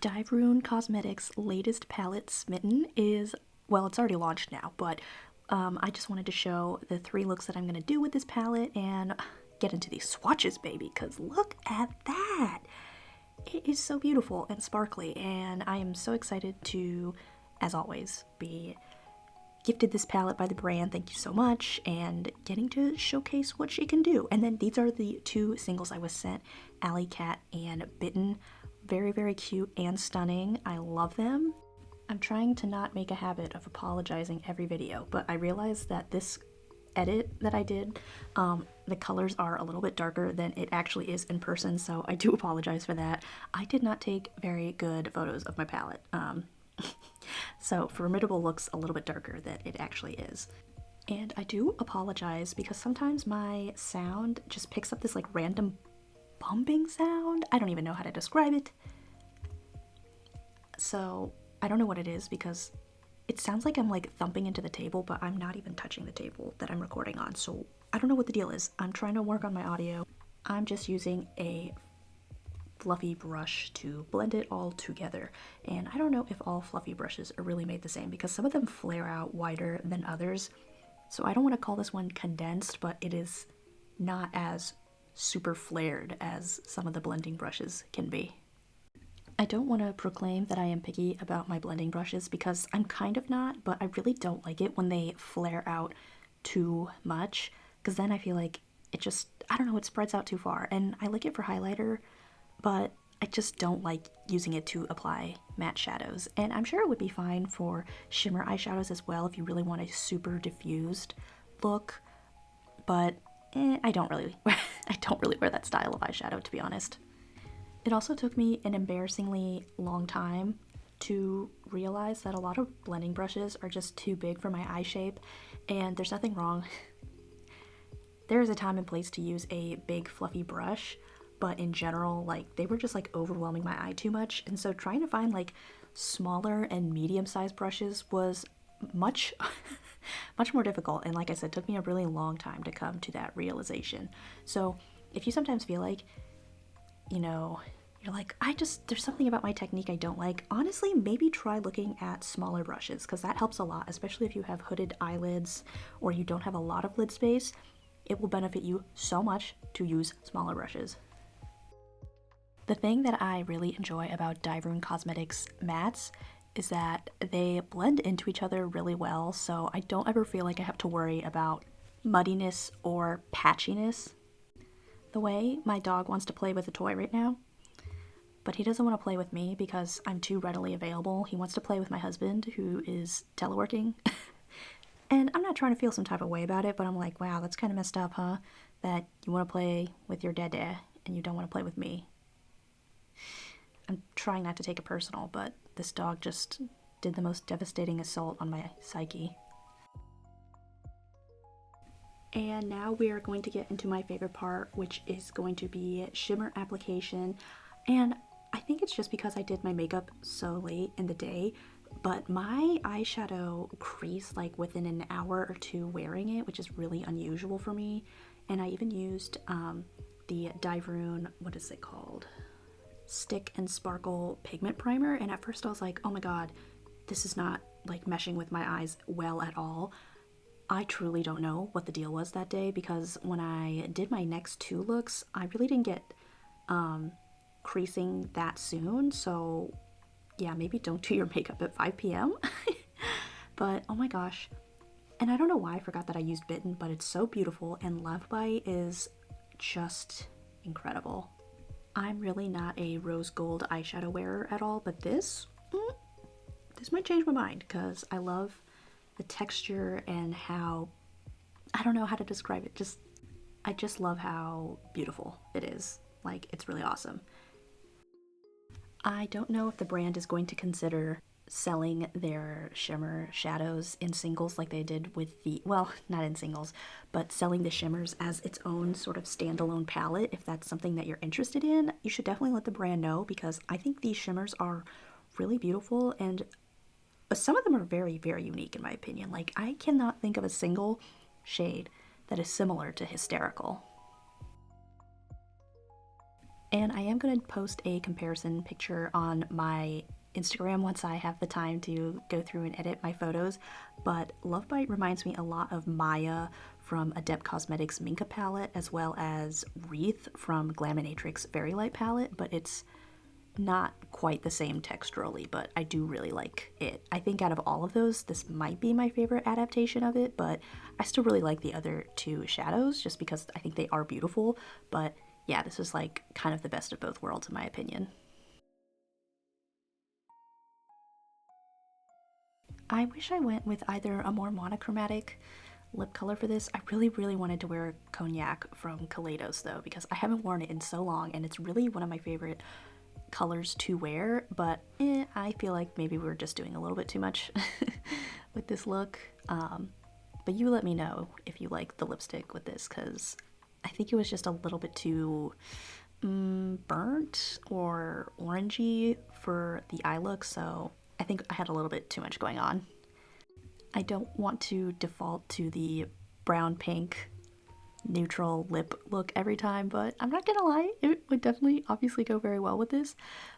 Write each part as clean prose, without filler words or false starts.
Dieverune Cosmetics' latest palette, Smitten, is, well, it's already launched now, but I just wanted to show the 3 looks that I'm going to do with this palette and get into these swatches, baby, because look at that! It is so beautiful and sparkly, and I am so excited to, as always, be gifted this palette by the brand. Thank you so much, and getting to showcase what she can do. And then these are the 2 singles I was sent, Alley Cat and Bitten. Very, very cute and stunning. I love them. I'm trying to not make a habit of apologizing every video, but I realized that this edit that I did, the colors are a little bit darker than it actually is in person, so I do apologize for that. I did not take very good photos of my palette. So Furmidable looks a little bit darker than it actually is. And I do apologize because sometimes my sound just picks up this like random bumping sound. I don't even know how to describe it. So I don't know what it is because it sounds like I'm like thumping into the table, but I'm not even touching the table that I'm recording on. So I don't know what the deal is. I'm trying to work on my audio. I'm just using a fluffy brush to blend it all together. And I don't know if all fluffy brushes are really made the same because some of them flare out wider than others. So I don't want to call this one condensed, but it is not as super flared as some of the blending brushes can be. I don't want to proclaim that I am picky about my blending brushes because I'm kind of not, but I really don't like it when they flare out too much because then I feel like it just, I don't know, it spreads out too far. And I like it for highlighter, but I just don't like using it to apply matte shadows. And I'm sure it would be fine for shimmer eyeshadows as well if you really want a super diffused look, but I don't really wear that style of eyeshadow, to be honest. It also took me an embarrassingly long time to realize that a lot of blending brushes are just too big for my eye shape, and there's nothing wrong. There is a time and place to use a big fluffy brush, but in general, like, they were just like overwhelming my eye too much, and so trying to find like smaller and medium-sized brushes was much much more difficult, and like I said, it took me a really long time to come to that realization. So if you sometimes feel like, you know, you're like, there's something about my technique I don't like, honestly, maybe try looking at smaller brushes because that helps a lot, especially if you have hooded eyelids or you don't have a lot of lid space. It will benefit you so much to use smaller brushes. The thing that I really enjoy about Dieverune Cosmetics mattes is that they blend into each other really well, so I don't ever feel like I have to worry about muddiness or patchiness. The way my dog wants to play with a toy right now, but he doesn't want to play with me because I'm too readily available. He wants to play with my husband, who is teleworking. And I'm not trying to feel some type of way about it, but I'm like, wow, that's kind of messed up, huh? That you want to play with your dada and you don't want to play with me. I'm trying not to take it personal, but this dog just did the most devastating assault on my psyche. And now we are going to get into my favorite part, which is going to be shimmer application. And I think it's just because I did my makeup so late in the day, but my eyeshadow creased like within an hour or 2 wearing it, which is really unusual for me. And I even used the Dieverune, what is it called? Stick and Sparkle Pigment Primer, and at first I was like, oh my god, this is not like meshing with my eyes well at all. I truly don't know what the deal was that day because when I did my next 2 looks, I really didn't get creasing that soon, so yeah, maybe don't do your makeup at 5 p.m. But oh my gosh, and I don't know why I forgot that I used Bitten, but it's so beautiful, and Love Bite is just incredible. I'm really not a rose gold eyeshadow wearer at all, but this might change my mind because I love the texture and how, I don't know how to describe it, I just love how beautiful it is. Like, it's really awesome. I don't know if the brand is going to consider selling their shimmer shadows in singles like they did with the, well, not in singles, but selling the shimmers as its own sort of standalone palette. If that's something that you're interested in, you should definitely let the brand know because I think these shimmers are really beautiful, and some of them are very, very unique in my opinion. Like, I cannot think of a single shade that is similar to Hysterical. And I am going to post a comparison picture on my Instagram once I have the time to go through and edit my photos, but Love Bite reminds me a lot of Maya from Adept Cosmetics Minka palette, as well as Wreath from Glaminatrix Very Light palette, but it's not quite the same texturally, but I do really like it. I think out of all of those, this might be my favorite adaptation of it, but I still really like the other two shadows just because I think they are beautiful, but yeah, this is like kind of the best of both worlds in my opinion. I wish I went with either a more monochromatic lip color for this. I really wanted to wear Cognac from Kaleidos though, because I haven't worn it in so long and it's really one of my favorite colors to wear, but I feel like maybe we're just doing a little bit too much with this look. But you let me know if you like the lipstick with this, because I think it was just a little bit too burnt or orangey for the eye look, so I think I had a little bit too much going on. I don't want to default to the brown pink neutral lip look every time, but I'm not gonna lie, it would definitely obviously go very well with this.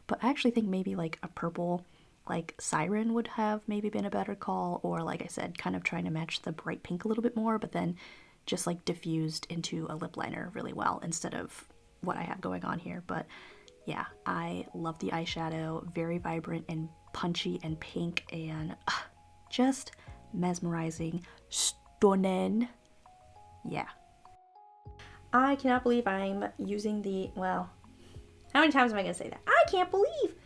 But I actually think maybe like a purple like Siren would have maybe been a better call, or like I said, kind of trying to match the bright pink a little bit more, but then just like diffused into a lip liner really well instead of what I have going on here. But yeah, I love the eyeshadow, very vibrant and punchy and pink and just mesmerizing, stunning. Yeah. I cannot believe I'm using the, well, how many times am I going to say that? I can't believe!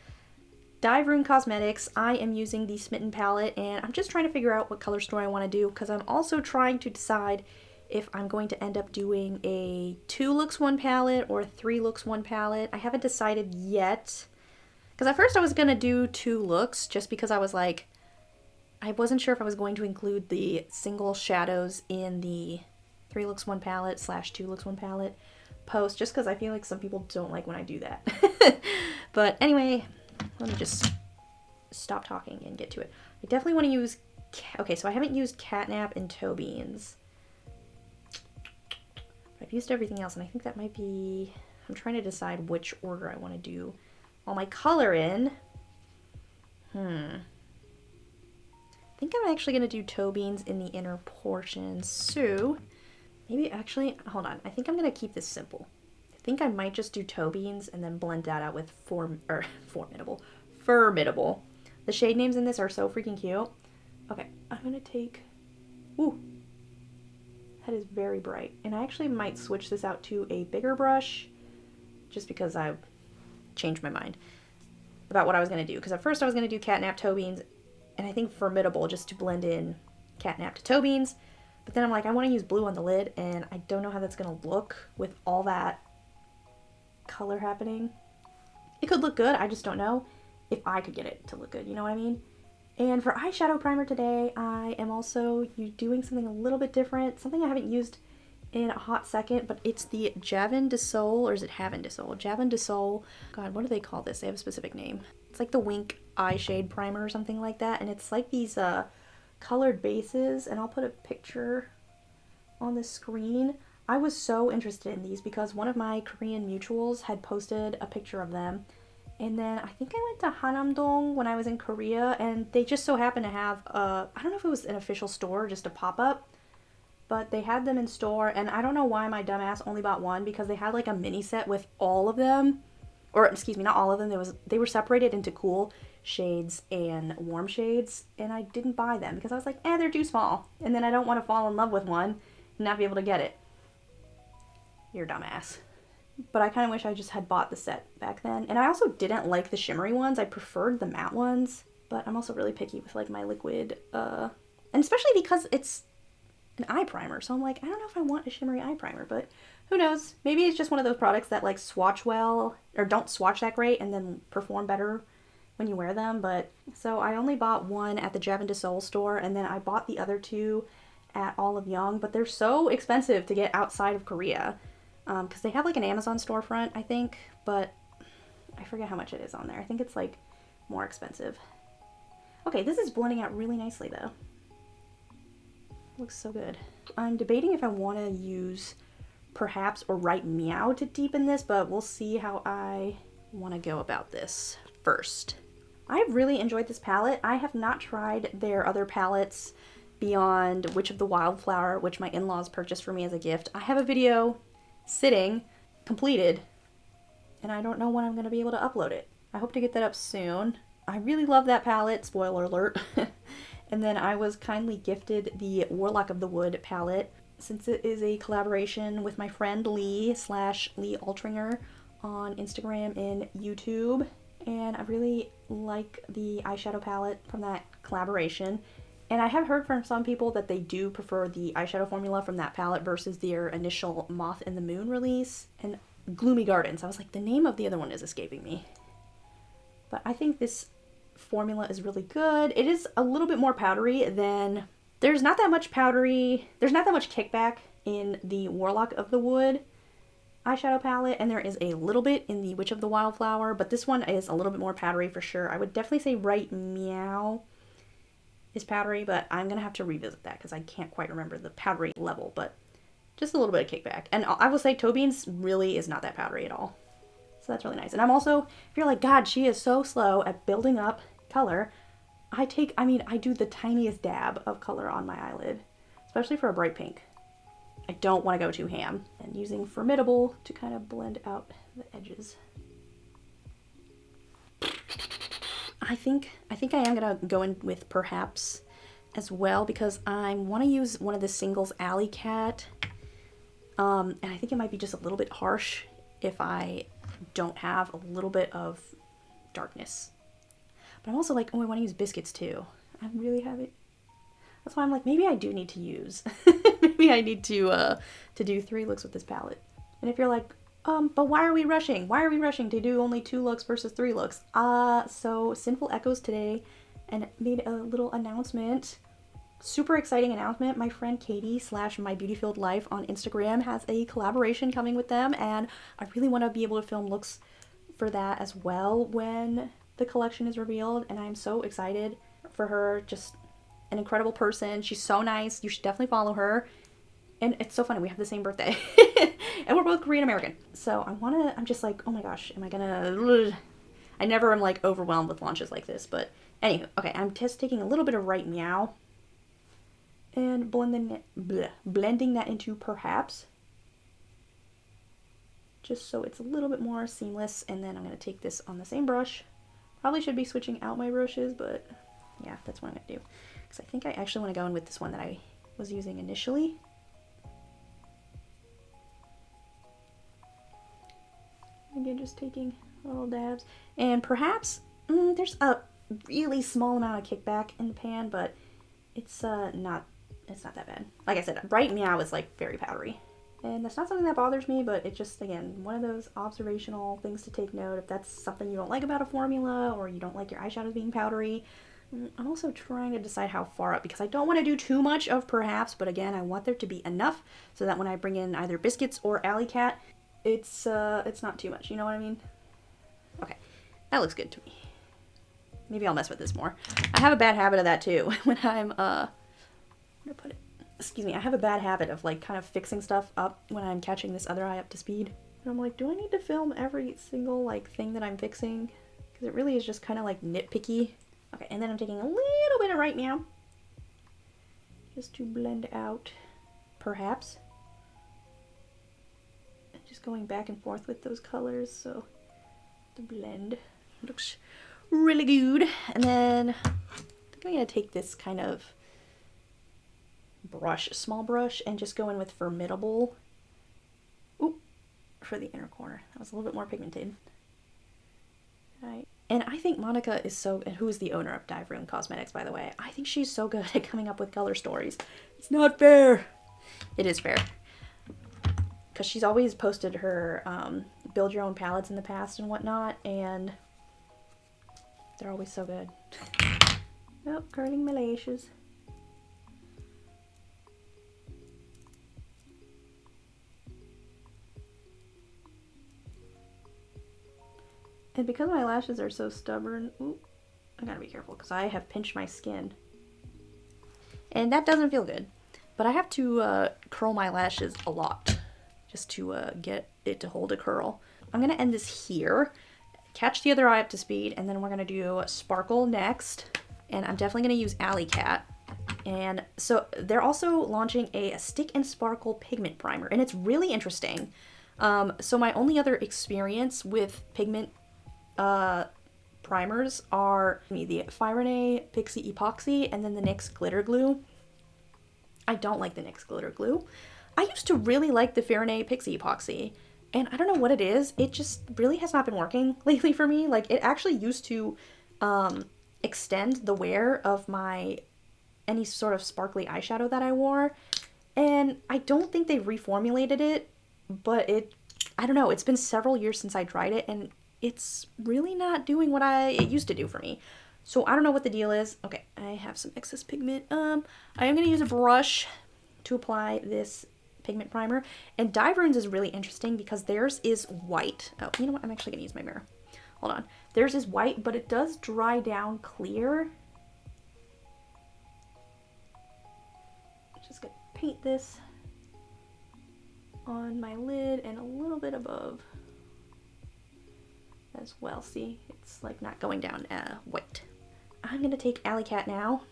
Dieverune Cosmetics, I am using the Smitten palette, and I'm just trying to figure out what color story I want to do, because I'm also trying to decide if I'm going to end up doing a 2 looks 1 palette or 3 looks 1 palette. I haven't decided yet, because at first I was going to do 2 looks, just because I was like, I wasn't sure if I was going to include the single shadows in the 3 looks 1 palette / 2 looks 1 palette post, just because I feel like some people don't like when I do that. But anyway, let me just stop talking and get to it. I definitely want to use, okay, so I haven't used Catnap and Toe Beans. I've used everything else, and I think that might be, I'm trying to decide which order I want to do all my color in. I think I'm actually going to do Toe Beans in the inner portion, so maybe actually, hold on, I think I'm going to keep this simple. I think I might just do Toe Beans and then blend that out with Furmidable. The shade names in this are so freaking cute. Okay, I'm going to take, ooh, that is very bright. And I actually might switch this out to a bigger brush just because I changed my mind about what I was going to do. Because at first I was going to do Catnap, Toe Beans, and I think Furmidable just to blend in Catnap to Toe Beans. But then I'm like, I want to use blue on the lid, and I don't know how that's going to look with all that color happening. It could look good, I just don't know if I could get it to look good, you know what I mean? And for eyeshadow primer today, I am also doing something a little bit different, something I haven't used in a hot second, but it's the Javin de Seoul, or is it Havin de Seoul? Javin de Seoul. God, what do they call this? They have a specific name. It's like the Wink eye shade primer or something like that, and it's like these colored bases, and I'll put a picture on the screen. I was so interested in these because one of my Korean mutuals had posted a picture of them, and then I think I went to Hanamdong when I was in Korea, and they just so happened to have I don't know if it was an official store or just a pop-up, but they had them in store, and I don't know why my dumbass only bought one, because they had like a mini set with all of them, or excuse me, not all of them. They were separated into cool shades and warm shades, and I didn't buy them because I was like, they're too small, and then I don't want to fall in love with one and not be able to get it. You're a dumbass. But I kind of wish I just had bought the set back then. And I also didn't like the shimmery ones. I preferred the matte ones, but I'm also really picky with like my liquid, and especially because it's an eye primer, so I'm like, I don't know if I want a shimmery eye primer, but who knows? Maybe it's just one of those products that like swatch well, or don't swatch that great and then perform better when you wear them. But so I only bought one at the Javin de Seoul store, and then I bought the other 2 at Olive Young, but they're so expensive to get outside of Korea, because they have like an Amazon storefront, I think, but I forget how much it is on there. I think it's like more expensive. Okay, this is blending out really nicely though. Looks so good. I'm debating if I want to use Purrhaps or Right Meow to deepen this, but we'll see how I want to go about this first. I've really enjoyed this palette. I have not tried their other palettes beyond Witch of the Wildflower, which my in-laws purchased for me as a gift. I have a video sitting, completed, and I don't know when I'm going to be able to upload it. I hope to get that up soon. I really love that palette, spoiler alert. And then I was kindly gifted the Warlock of the Wood palette, since it is a collaboration with my friend Lee / Lee Altringer on Instagram and YouTube. And I really like the eyeshadow palette from that collaboration. And I have heard from some people that they do prefer the eyeshadow formula from that palette versus their initial Moth and the Moon release and Gloomy Gardens. I was like, the name of the other one is escaping me. But I think this formula is really good. It is a little bit more powdery than... There's not that much kickback in the Warlock of the Wood eyeshadow palette, and there is a little bit in the Witch of the Wildflower, but this one is a little bit more powdery for sure. I would definitely say Right Meow is powdery, but I'm gonna have to revisit that because I can't quite remember the powdery level, but just a little bit of kickback. And I will say Tobine's really is not that powdery at all. So that's really nice. And I'm also, if you're like, God, she is so slow at building up color, I do the tiniest dab of color on my eyelid, especially for a bright pink. I don't want to go too ham. And using Furmidable to kind of blend out the edges. I think I am going to go in with Purrhaps as well because I want to use one of the singles Alley Cat. And I think it might be just a little bit harsh if I don't have a little bit of darkness. But I'm also like, oh, I want to use Biscuits too. I really have it. That's why I'm like, maybe I do need to use. Maybe I need to do 3 looks with this palette. And if you're like, but why are we rushing? Why are we rushing to do only 2 looks versus 3 looks? So Sinful Echoes today and made a little announcement. Super exciting announcement. My friend Katie / My Beauty Filled Life on Instagram has a collaboration coming with them, and I really want to be able to film looks for that as well when the collection is revealed, and I'm so excited for her. Just an incredible person. She's so nice. You should definitely follow her. And it's so funny, we have the same birthday. And we're both Korean American. So I'm just like, oh my gosh, am I gonna... I never am like overwhelmed with launches like this, but anywho, okay, I'm just taking a little bit of Right Meow and blending that into Purrhaps, just so it's a little bit more seamless. And then I'm going to take this on the same brush. Probably should be switching out my brushes, but yeah, that's what I'm going to do. Because I think I actually want to go in with this one that I was using initially. Again, just taking little dabs. And Purrhaps, there's a really small amount of kickback in the pan, but it's not that bad. Like I said, Right Meow is like very powdery. And that's not something that bothers me, but it's just, again, one of those observational things to take note. If that's something you don't like about a formula, or you don't like your eyeshadows being powdery. I'm also trying to decide how far up, because I don't want to do too much of Purrhaps, but again, I want there to be enough so that when I bring in either Biscuits or Alley Cat, it's not too much, you know what I mean? Okay, that looks good to me. Maybe I'll mess with this more. I have a bad habit of that too, when I'm, where to put it? Excuse me, I have a bad habit of like kind of fixing stuff up when I'm catching this other eye up to speed. And I'm like, do I need to film every single like thing that I'm fixing? Because it really is just kind of like nitpicky. Okay, and then I'm taking a little bit of Right Meow just to blend out Purrhaps. And just going back and forth with those colors so the blend looks really good. And then I think I'm going to take this kind of small brush, and just go in with Furmidable. Ooh, for the inner corner. That was a little bit more pigmented. Right. And I think Monica is who is the owner of Dieverune Cosmetics, by the way. I think she's so good at coming up with color stories. It's not fair. It is fair. Because she's always posted her build your own palettes in the past and whatnot, and they're always so good. Oh, curling my lashes. And because my lashes are so stubborn, ooh, I gotta be careful because I have pinched my skin. And that doesn't feel good. But I have to curl my lashes a lot. just to get it to hold a curl. I'm gonna end this here, catch the other eye up to speed, and then we're gonna do Sparkle next. And I'm definitely gonna use Alley Cat. And so they're also launching a Stick and Sparkle pigment primer, and it's really interesting. So my only other experience with pigment primers are the Furrmidable Pixie Epoxy and then the NYX Glitter Glue. I don't like the NYX Glitter Glue. I used to really like the Furrmidable Pixie Epoxy, and I don't know what it is. It just really has not been working lately for me. Like, it actually used to extend the wear of any sort of sparkly eyeshadow that I wore, and I don't think they reformulated it, but I don't know, it's been several years since I tried it, and it's really not doing what it used to do for me. So I don't know what the deal is. Okay, I have some excess pigment. I am going to use a brush to apply this pigment primer, and Dieverune's is really interesting because theirs is white. Oh, you know what, I'm actually going to use my mirror. Hold on. Theirs is white, but it does dry down clear. Just gonna paint this on my lid and a little bit above as well. See, it's like not going down white. I'm gonna take Alley Cat now,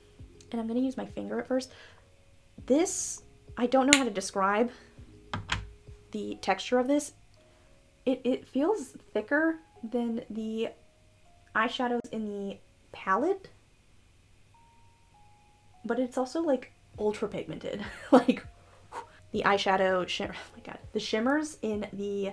and I'm gonna use my finger at first. This, I don't know how to describe the texture of this. It feels thicker than the eyeshadows in the palette, but it's also like ultra pigmented. Like, the eyeshadow oh my god, the shimmers in the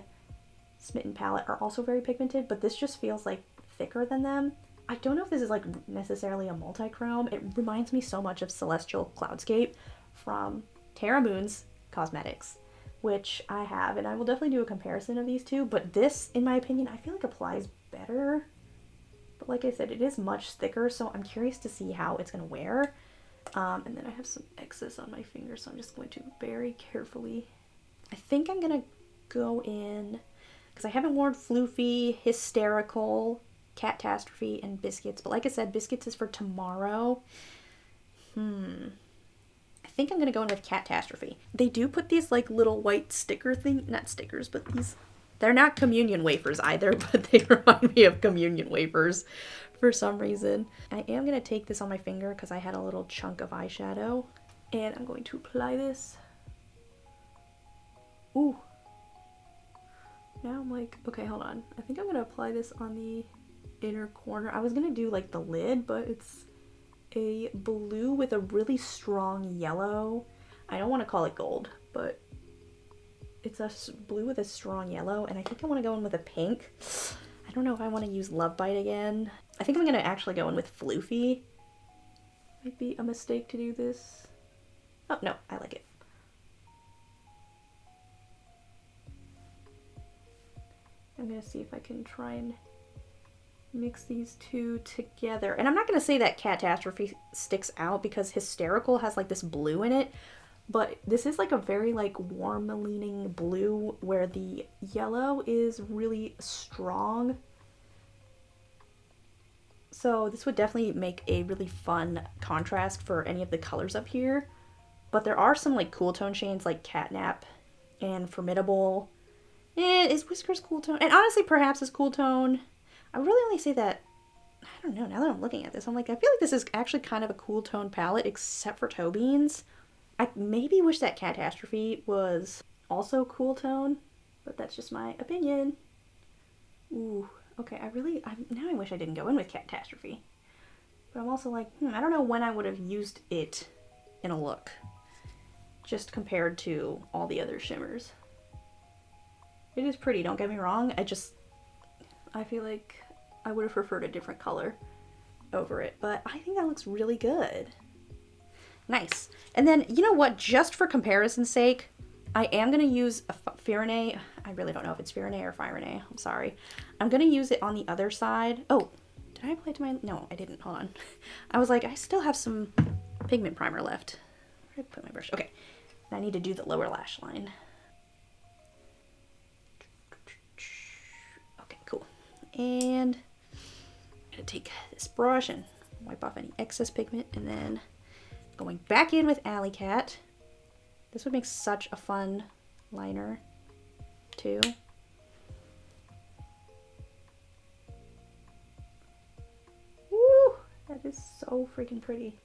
Smitten palette are also very pigmented, but this just feels like thicker than them. I don't know if this is like necessarily a multi-chrome. It reminds me so much of Celestial Cloudscape from Dieverune Cosmetics, which I have, and I will definitely do a comparison of these two, but this, in my opinion, I feel like applies better. But like I said, it is much thicker, so I'm curious to see how it's gonna wear. And then I have some excess on my finger, so I'm just going to very carefully, I think I'm gonna go in, because I haven't worn Floofy, Hysterical, Catastrophe, and Biscuits, but like I said, Biscuits is for tomorrow. I think I'm gonna go in with Catastrophe. They do put these like little white sticker thing, not stickers, but these, they're not communion wafers either, but they remind me of communion wafers for some reason. I am gonna take this on my finger because I had a little chunk of eyeshadow, and I'm going to apply this. Ooh. Now I'm like, okay, hold on. I think I'm gonna apply this on the inner corner. I was gonna do like the lid, but it's a blue with a really strong yellow. I don't want to call it gold, but it's a blue with a strong yellow, and I think I want to go in with a pink. I don't know if I want to use Love Bite again. I think I'm going to actually go in with Floofy. Might be a mistake to do this. Oh, no, I like it. I'm going to see if I can try and mix these two together. And I'm not going to say that Catastrophe sticks out because Hysterical has like this blue in it, but this is like a very like warm leaning blue where the yellow is really strong. So this would definitely make a really fun contrast for any of the colors up here. But there are some like cool tone shades like Catnap and Furmidable. Is Whiskers cool tone? And honestly, Purrhaps is cool tone. I really only say that, I don't know, now that I'm looking at this, I'm like, I feel like this is actually kind of a cool tone palette except for Toe Beans. I maybe wish that Catastrophe was also cool tone, but that's just my opinion. Ooh, okay, now I wish I didn't go in with Catastrophe. But I'm also like, I don't know when I would have used it in a look, just compared to all the other shimmers. It is pretty, don't get me wrong, I feel like I would have preferred a different color over it, but I think that looks really good. Nice. And then, you know what, just for comparison's sake, I am going to use a Furrmidable. I really don't know if it's Furrmidable or Furrmidable. I'm sorry. I'm going to use it on the other side. Oh, did I apply it to my... No, I didn't. Hold on. I was like, I still have some pigment primer left. Where did I put my brush? Okay. I need to do the lower lash line. Okay, cool. And I'm going to take this brush and wipe off any excess pigment, and then going back in with Alley Cat. This would make such a fun liner. too. Woo! That is so freaking pretty.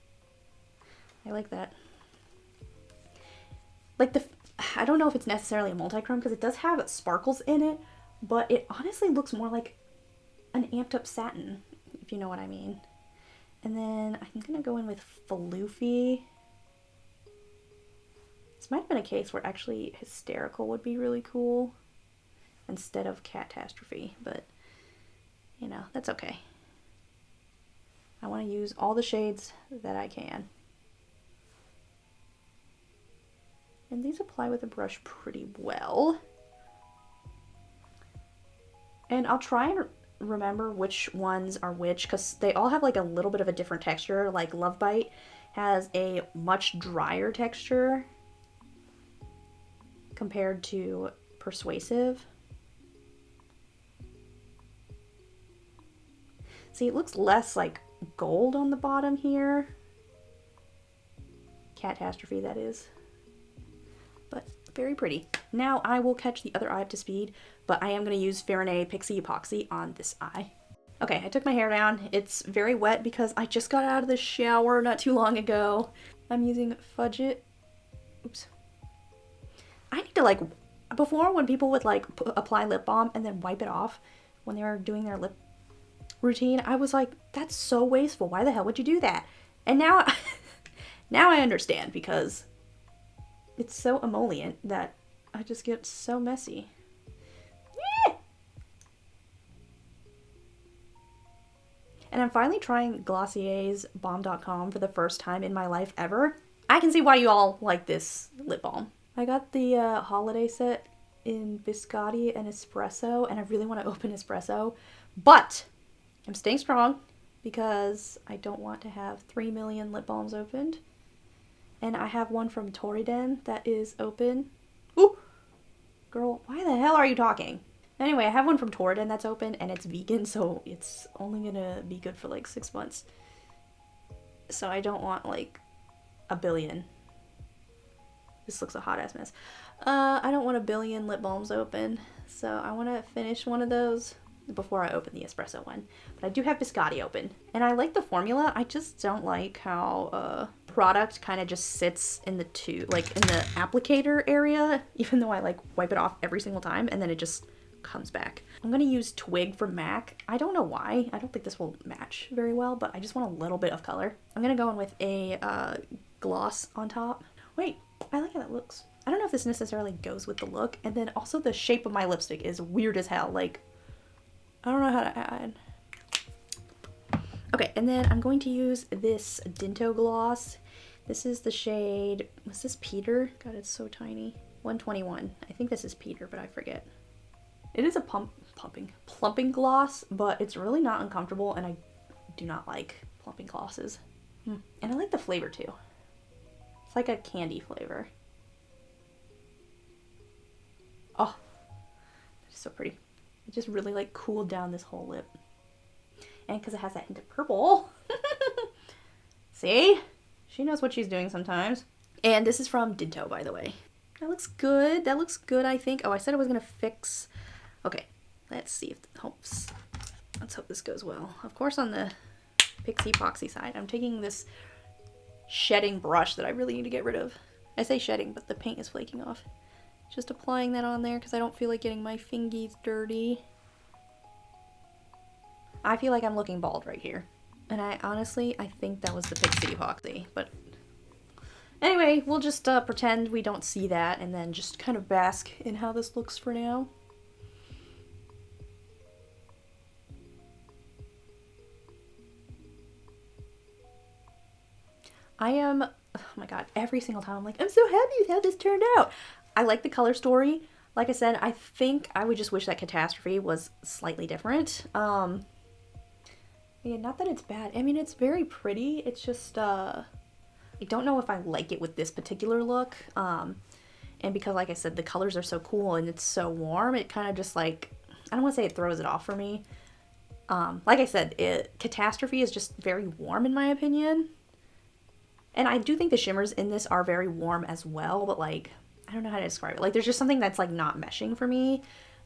I like that. Like I don't know if it's necessarily a multi-chrome because it does have sparkles in it, but it honestly looks more like an amped up satin, if you know what I mean. And then I'm gonna go in with Floofy. This might have been a case where actually Hysterical would be really cool instead of Catastrophe, but you know, that's okay. I want to use all the shades that I can. And these apply with a brush pretty well. And I'll try and remember which ones are which, because they all have like a little bit of a different texture. Like Love Bite has a much drier texture compared to Purrsuasive. See, it looks less like gold on the bottom here. Catastrophe, that is. But very pretty. Now I will catch the other eye up to speed, but I am going to use Fair & Pixie Epoxy on this eye. Okay, I took my hair down. It's very wet because I just got out of the shower not too long ago. I'm using Fudge It. Oops. I need to, like, before when people would like apply lip balm and then wipe it off when they were doing their lip routine, I was like, that's so wasteful. Why the hell would you do that? And now, now I understand, because it's so emollient that I just get so messy. Yeah. And I'm finally trying Glossier's Balm.com for the first time in my life ever. I can see why you all like this lip balm. I got the holiday set in Biscotti and Espresso, and I really want to open Espresso, but I'm staying strong because I don't want to have 3 million lip balms opened. And I have one from Toriden that is open. Ooh! Girl, why the hell are you talking? Anyway, I have one from Toriden that's open and it's vegan, so it's only gonna be good for like 6 months. So I don't want like a billion. This looks a hot ass mess. I don't want a billion lip balms open, so I want to finish one of those before I open the espresso one. But I do have Biscotti open, and I like the formula. I just don't like how product kind of just sits in the like in the applicator area, even though I like wipe it off every single time and then it just comes back. I'm gonna use Twig from MAC. I don't know why. I don't think this will match very well, but I just want a little bit of color. I'm gonna go in with a gloss on top. Wait, I like how that looks. I don't know if this necessarily goes with the look, and then also the shape of my lipstick is weird as hell. Like, I don't know how to add. Okay, and then I'm going to use this Dinto gloss. This is the shade, was this Peter? God, it's so tiny. 121. I think this is Peter, but I forget. It is a plumping gloss, but it's really not uncomfortable, and I do not like plumping glosses. And I like the flavor too. It's like a candy flavor. Oh, it's so pretty. It just really like cooled down this whole lip. And because it has that hint of purple. See? She knows what she's doing sometimes. And this is from Dinto, by the way. That looks good. That looks good, I think. Oh, I said I was going to fix... Okay, let's see if... Let's hope this goes well. Of course, on the Pixie Epoxy side, I'm taking this shedding brush that I really need to get rid of. I say shedding, but the paint is flaking off. Just applying that on there because I don't feel like getting my fingies dirty. I feel like I'm looking bald right here. And I think that was the Pixie Epoxy. But anyway, we'll just pretend we don't see that and then just kind of bask in how this looks for now. I am, oh my god, every single time I'm like, I'm so happy with how this turned out. I like the color story. Like I said, I think I would just wish that Catastrophe was slightly different. Yeah, not that it's bad. I mean, it's very pretty. It's just, I don't know if I like it with this particular look. And because, like I said, the colors are so cool and it's so warm, it kind of just like, I don't want to say it throws it off for me. Like I said, Catastrophe is just very warm in my opinion. And I do think the shimmers in this are very warm as well, but like, I don't know how to describe it. Like, there's just something that's like not meshing for me.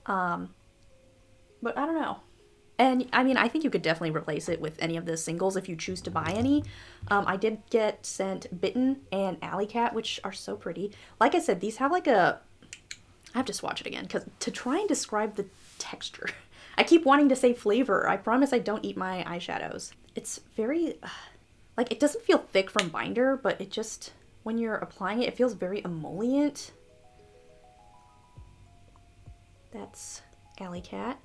But I don't know. And I mean, I think you could definitely replace it with any of the singles if you choose to buy any. I did get sent Bitten and Alley Cat, which are so pretty. Like I said, these have like a... I have to swatch it again because to try and describe the texture. I keep wanting to say flavor. I promise I don't eat my eyeshadows. It's very... like, it doesn't feel thick from binder, but it just... when you're applying it, it feels very emollient. That's Alley Cat.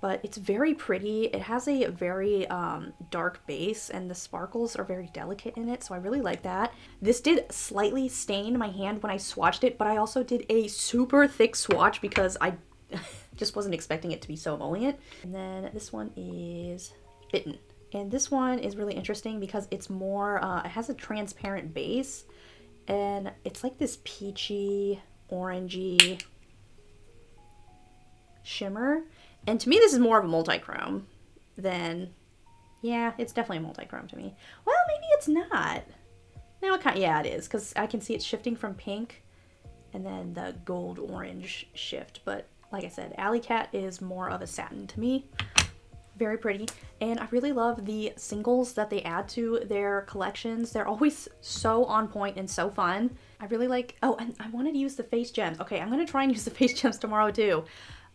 But it's very pretty. It has a very dark base and the sparkles are very delicate in it, so I really like that. This did slightly stain my hand when I swatched it, but I also did a super thick swatch because I just wasn't expecting it to be so emollient. And then this one is Bitten. And this one is really interesting because it's more, it has a transparent base and it's like this peachy, orangey shimmer. And to me, this is more of a multi-chrome than, yeah, it's definitely a multi-chrome to me. Well, maybe it's not. No, it kind of, yeah, it is, because I can see it's shifting from pink and then the gold orange shift. But like I said, Alley Cat is more of a satin to me. Very pretty. And I really love the singles that they add to their collections. They're always so on point and so fun. I really like, oh, and I wanted to use the face gems. Okay, I'm going to try and use the face gems tomorrow too.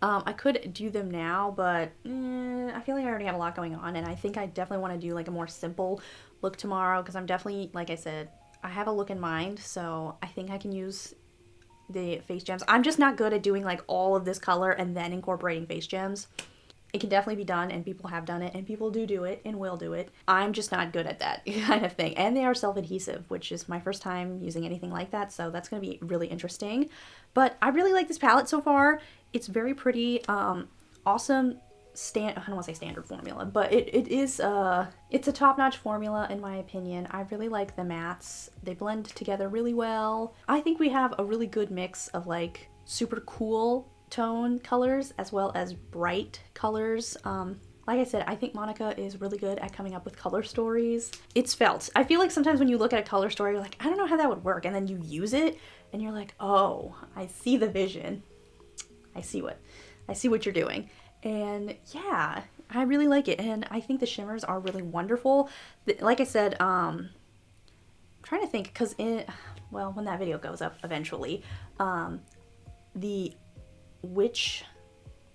I could do them now, but I feel like I already have a lot going on, and I think I definitely want to do like a more simple look tomorrow because I'm definitely, like I said, I have a look in mind, so I think I can use the face gems. I'm just not good at doing like all of this color and then incorporating face gems. It can definitely be done, and people have done it, and people do it and will do it. I'm just not good at that kind of thing. And they are self-adhesive, which is my first time using anything like that, so that's going to be really interesting. But I really like this palette so far. It's very pretty, awesome I don't want to say standard formula, but it's a top-notch formula in my opinion. I really like the mattes. They blend together really well. I think we have a really good mix of like super cool tone colors as well as bright colors. Like I said, I think Monica is really good at coming up with color stories. It's felt. I feel like sometimes when you look at a color story, you're like, I don't know how that would work, and then you use it and you're like, oh, I see the vision. I see what you're doing. And yeah, I really like it. And I think the shimmers are really wonderful. Like I said, I'm trying to think, because well, when that video goes up eventually, the Witch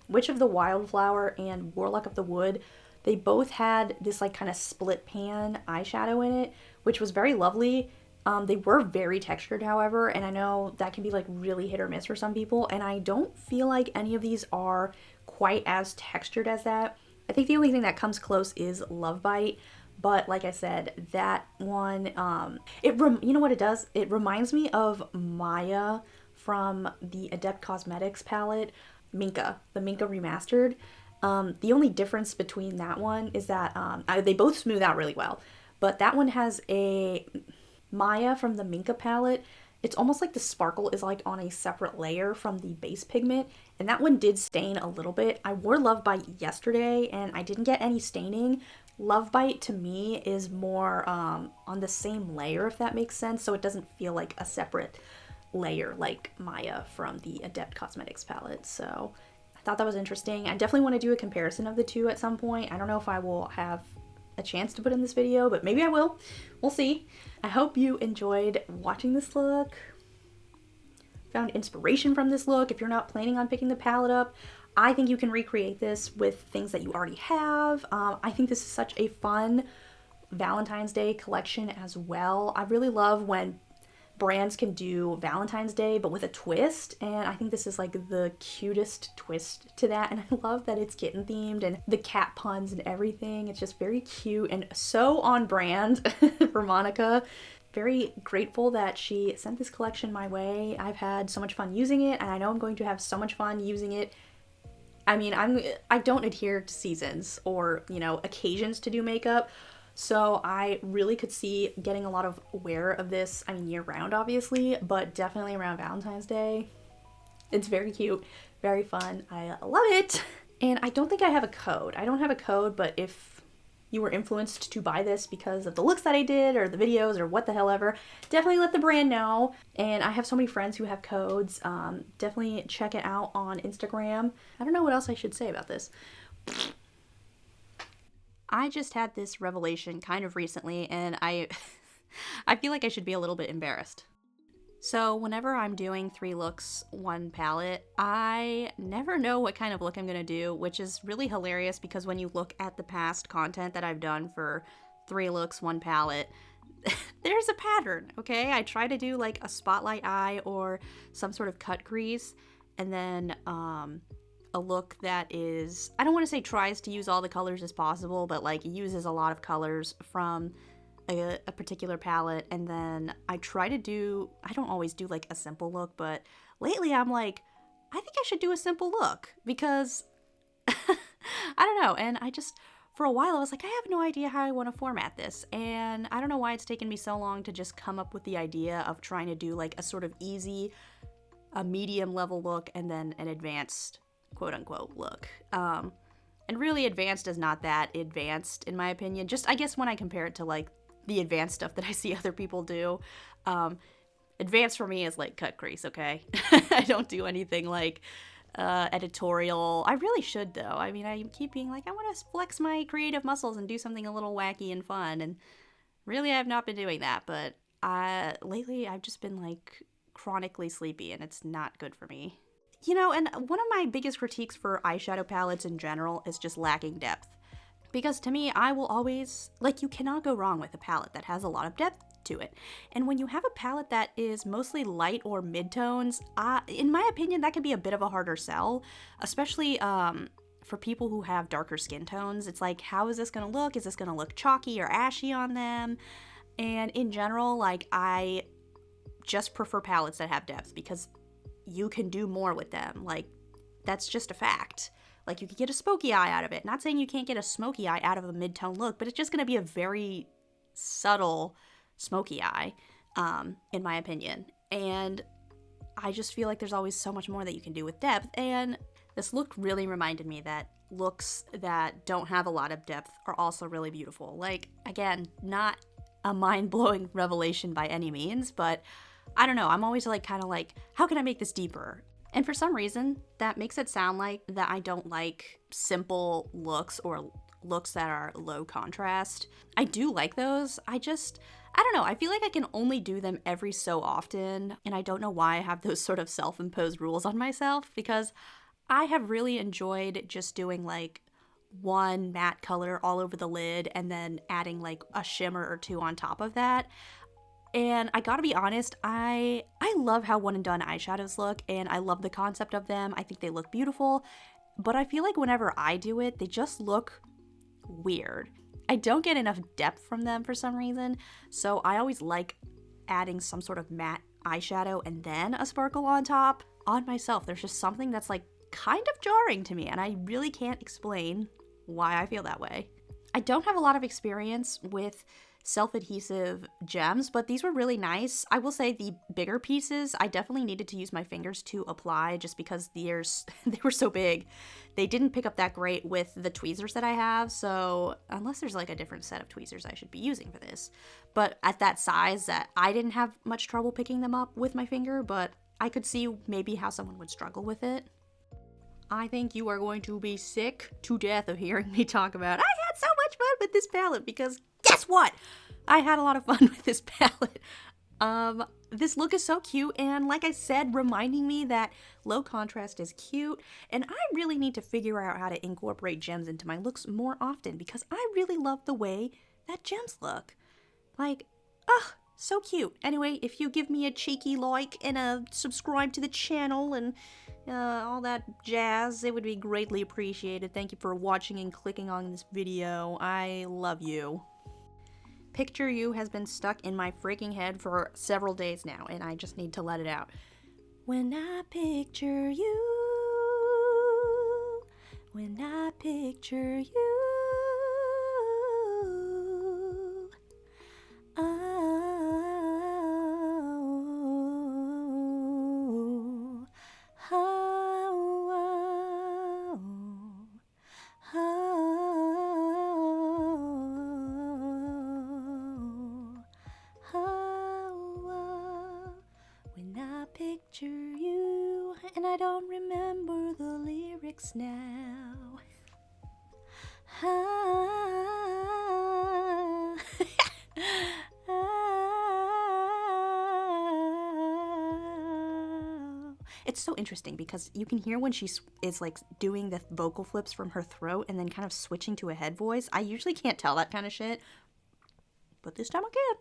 of the Wildflower and Warlock of the Wood, they both had this like kind of split pan eyeshadow in it, which was very lovely. They were very textured, however, and I know that can be like really hit or miss for some people, and I don't feel like any of these are quite as textured as that. I think the only thing that comes close is Love Bite, but like I said, that one, you know what it does? It reminds me of Maya from the Adept Cosmetics palette, Minka, the Minka Remastered. The only difference between that one is that they both smooth out really well, but that one has a... Maya from the Minka palette, it's almost like the sparkle is like on a separate layer from the base pigment, and that one did stain a little bit. I wore Love Bite yesterday and I didn't get any staining. Love Bite to me is more on the same layer, if that makes sense, so it doesn't feel like a separate layer like Maya from the Adept Cosmetics palette. So I thought that was interesting. I definitely want to do a comparison of the two at some point. I don't know if I will have a chance to put in this video, but maybe I will. We'll see. I hope you enjoyed watching this look, found inspiration from this look. If you're not planning on picking the palette up, I think you can recreate this with things that you already have. I think this is such a fun Valentine's Day collection as well. I really love when brands can do Valentine's Day but with a twist, and I think this is like the cutest twist to that, and I love that it's kitten themed and the cat puns and everything. It's just very cute and so on brand for Monica. Very grateful that she sent this collection my way. I've had so much fun using it, and I know I'm going to have so much fun using it. I mean, I don't adhere to seasons or, you know, occasions to do makeup, so I really could see getting a lot of wear of this, I mean year round obviously, but definitely around Valentine's Day. It's very cute, very fun, I love it. And I don't think I have a code. I don't have a code, but if you were influenced to buy this because of the looks that I did or the videos or what the hell ever, definitely let the brand know. And I have so many friends who have codes. Definitely check it out on Instagram. I don't know what else I should say about this. I just had this revelation kind of recently, and I feel like I should be a little bit embarrassed. So whenever I'm doing 3 looks, 1 palette, I never know what kind of look I'm gonna do, which is really hilarious because when you look at the past content that I've done for 3 looks, 1 palette, there's a pattern, okay? I try to do like a spotlight eye or some sort of cut crease, and then a look that is, I don't want to say tries to use all the colors as possible, but like uses a lot of colors from a particular palette. And then I try to do, I don't always do like a simple look, but lately I'm like, I think I should do a simple look because I don't know. And I just, for a while I was like, I have no idea how I want to format this. And I don't know why it's taken me so long to just come up with the idea of trying to do like a sort of easy, a medium level look and then an advanced quote unquote look. And really advanced is not that advanced in my opinion. Just I guess when I compare it to like the advanced stuff that I see other people do, advanced for me is like cut crease, okay? I don't do anything like editorial. I really should though. I mean, I keep being like, I want to flex my creative muscles and do something a little wacky and fun, and really I have not been doing that, but lately I've just been like chronically sleepy and it's not good for me. You know, and one of my biggest critiques for eyeshadow palettes in general is just lacking depth. Because to me, I will always, like, you cannot go wrong with a palette that has a lot of depth to it. And when you have a palette that is mostly light or mid-tones, in my opinion, that can be a bit of a harder sell, especially for people who have darker skin tones. It's like, how is this going to look? Is this going to look chalky or ashy on them? And in general, like, I just prefer palettes that have depth because you can do more with them. Like, that's just a fact. Like, you could get a smoky eye out of it. Not saying you can't get a smoky eye out of a mid-tone look, but it's just going to be a very subtle smoky eye, in my opinion. And I just feel like there's always so much more that you can do with depth. And this look really reminded me that looks that don't have a lot of depth are also really beautiful. Like, again, not a mind-blowing revelation by any means, but I don't know, I'm always like kind of like, how can I make this deeper? And for some reason, that makes it sound like that I don't like simple looks or looks that are low contrast. I do like those. I don't know, I feel like I can only do them every so often, and I don't know why I have those sort of self-imposed rules on myself, because I have really enjoyed just doing like one matte color all over the lid and then adding like a shimmer or two on top of that. And I gotta be honest, I love how one and done eyeshadows look, and I love the concept of them. I think they look beautiful, but I feel like whenever I do it, they just look weird. I don't get enough depth from them for some reason, so I always like adding some sort of matte eyeshadow and then a sparkle on top. On myself, there's just something that's like kind of jarring to me, and I really can't explain why I feel that way. I don't have a lot of experience with self-adhesive gems, but these were really nice. I will say the bigger pieces, I definitely needed to use my fingers to apply just because they were so big. They didn't pick up that great with the tweezers that I have, so unless there's like a different set of tweezers I should be using for this. But at that size, that I didn't have much trouble picking them up with my finger, but I could see maybe how someone would struggle with it. I think you are going to be sick to death of hearing me talk about, I had so much fun with this palette, because guess what? I had a lot of fun with this palette. This look is so cute, and like I said, reminding me that low contrast is cute, and I really need to figure out how to incorporate gems into my looks more often, because I really love the way that gems look. Like, ugh, so cute. Anyway, if you give me a cheeky like and a subscribe to the channel and all that jazz, it would be greatly appreciated. Thank you for watching and clicking on this video. I love you. Picture You has been stuck in my freaking head for several days now, and I just need to let it out. When I picture you, when I picture you, I don't remember the lyrics now. Ah. It's so interesting because you can hear when she is like doing the vocal flips from her throat and then kind of switching to a head voice. I usually can't tell that kind of shit, but this time I can.